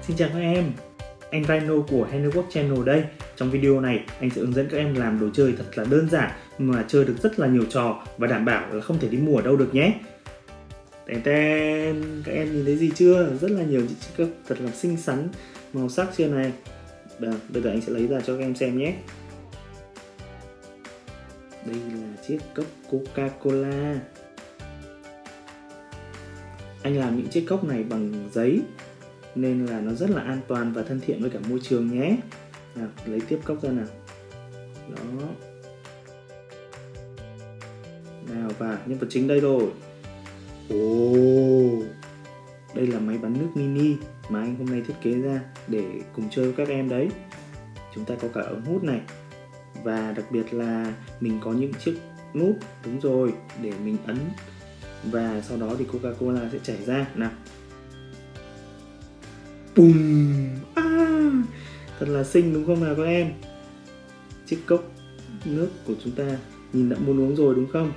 Xin chào các em, anh Rhino của HenryWorks Channel đây. Trong video này, anh sẽ hướng dẫn các em làm đồ chơi thật là đơn giản mà chơi được rất là nhiều trò và đảm bảo là không thể đi mua ở đâu được nhé. Tèn tèn, các em nhìn thấy gì chưa? Rất là nhiều chiếc cốc thật là xinh xắn, màu sắc chưa này. Bây giờ anh sẽ lấy ra cho các em xem nhé. Đây là chiếc cốc Coca-Cola. Anh làm những chiếc cốc này bằng giấy nên là nó rất là an toàn và thân thiện với cả môi trường nhé. Nào, lấy tiếp cốc ra nào. Đó. Nào, và nhân vật chính đây rồi. Ồ, đây là máy bắn nước mini mà anh hôm nay thiết kế ra để cùng chơi với các em đấy. Chúng ta có cả ống hút này. Và đặc biệt là mình có những chiếc nút, đúng rồi, để mình ấn. Và sau đó thì Coca-Cola sẽ chảy ra. Nào. Bùm! Thật là xinh đúng không nào các em? Chiếc cốc nước của chúng ta nhìn đã muốn uống rồi đúng không?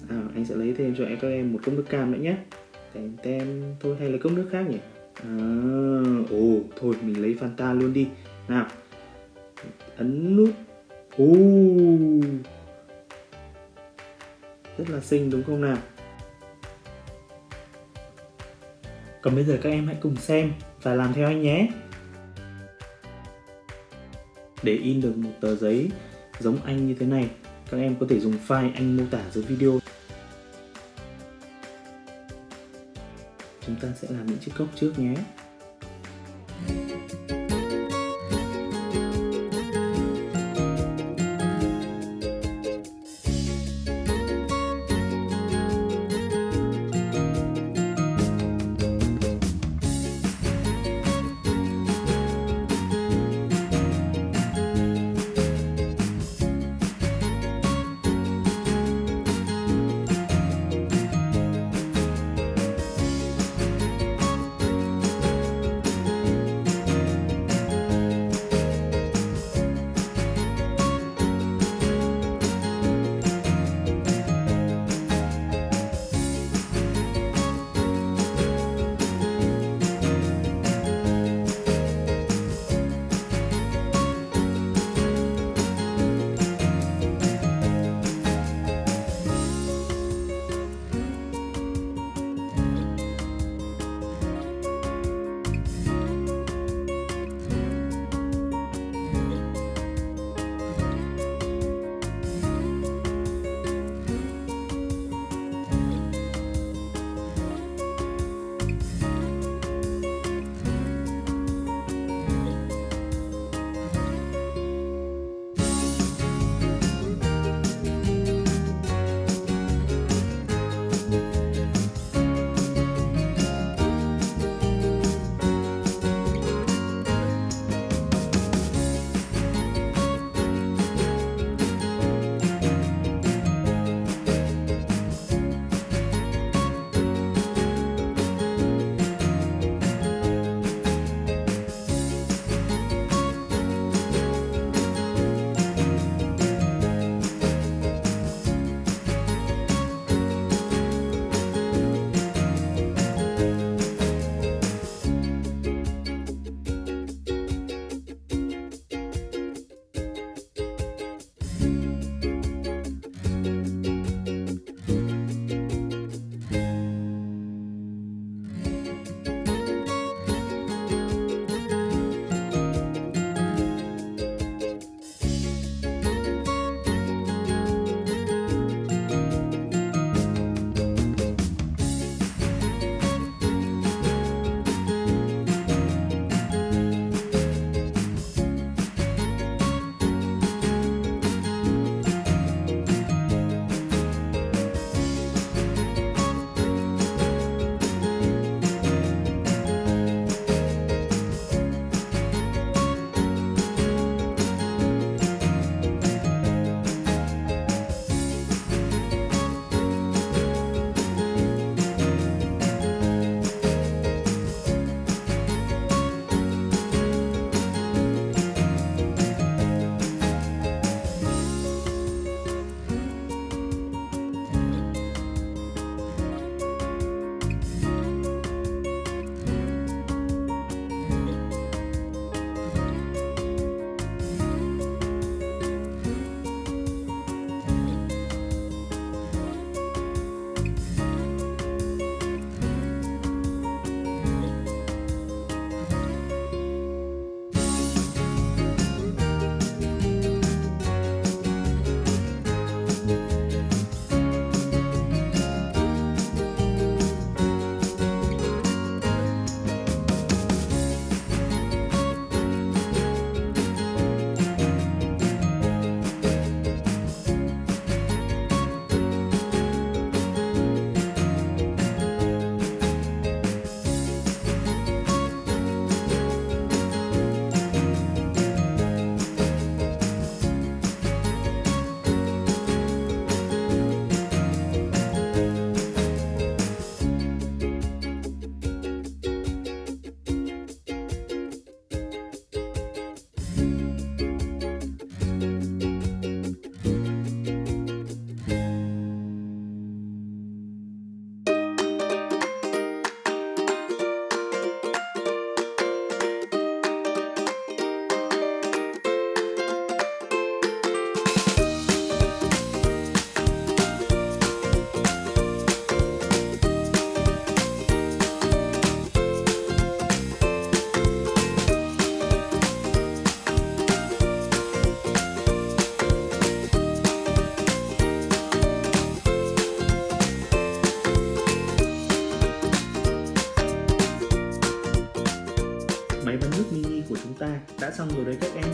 Anh sẽ lấy thêm cho các em một cốc nước cam nữa nhé. Tem thôi hay là cốc nước khác nhỉ? Thôi mình lấy Fanta luôn đi. Nào, ấn nút. Rất là xinh đúng không nào? Còn bây giờ các em hãy cùng xem và làm theo anh nhé. Để in được một tờ giấy giống anh như thế này, các em có thể dùng file anh mô tả dưới video. Chúng ta sẽ làm những chiếc cốc trước nhé. chúng ta đã xong rồi đấy các em.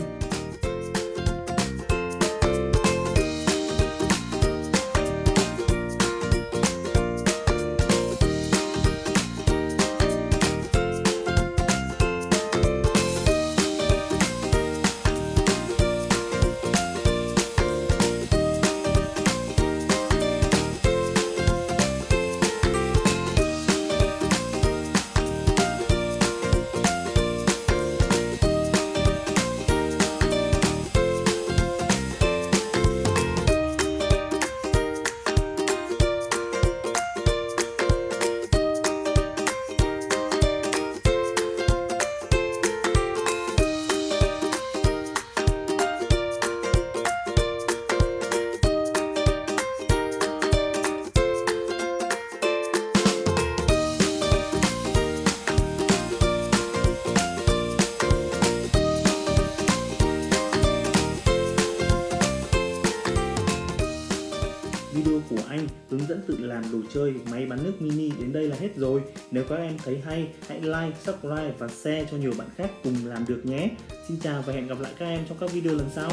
Video của anh hướng dẫn tự làm đồ chơi máy bán nước mini đến đây là hết rồi. Nếu các em thấy hay, hãy like, subscribe và share cho nhiều bạn khác cùng làm được nhé. Xin chào và hẹn gặp lại các em trong các video lần sau.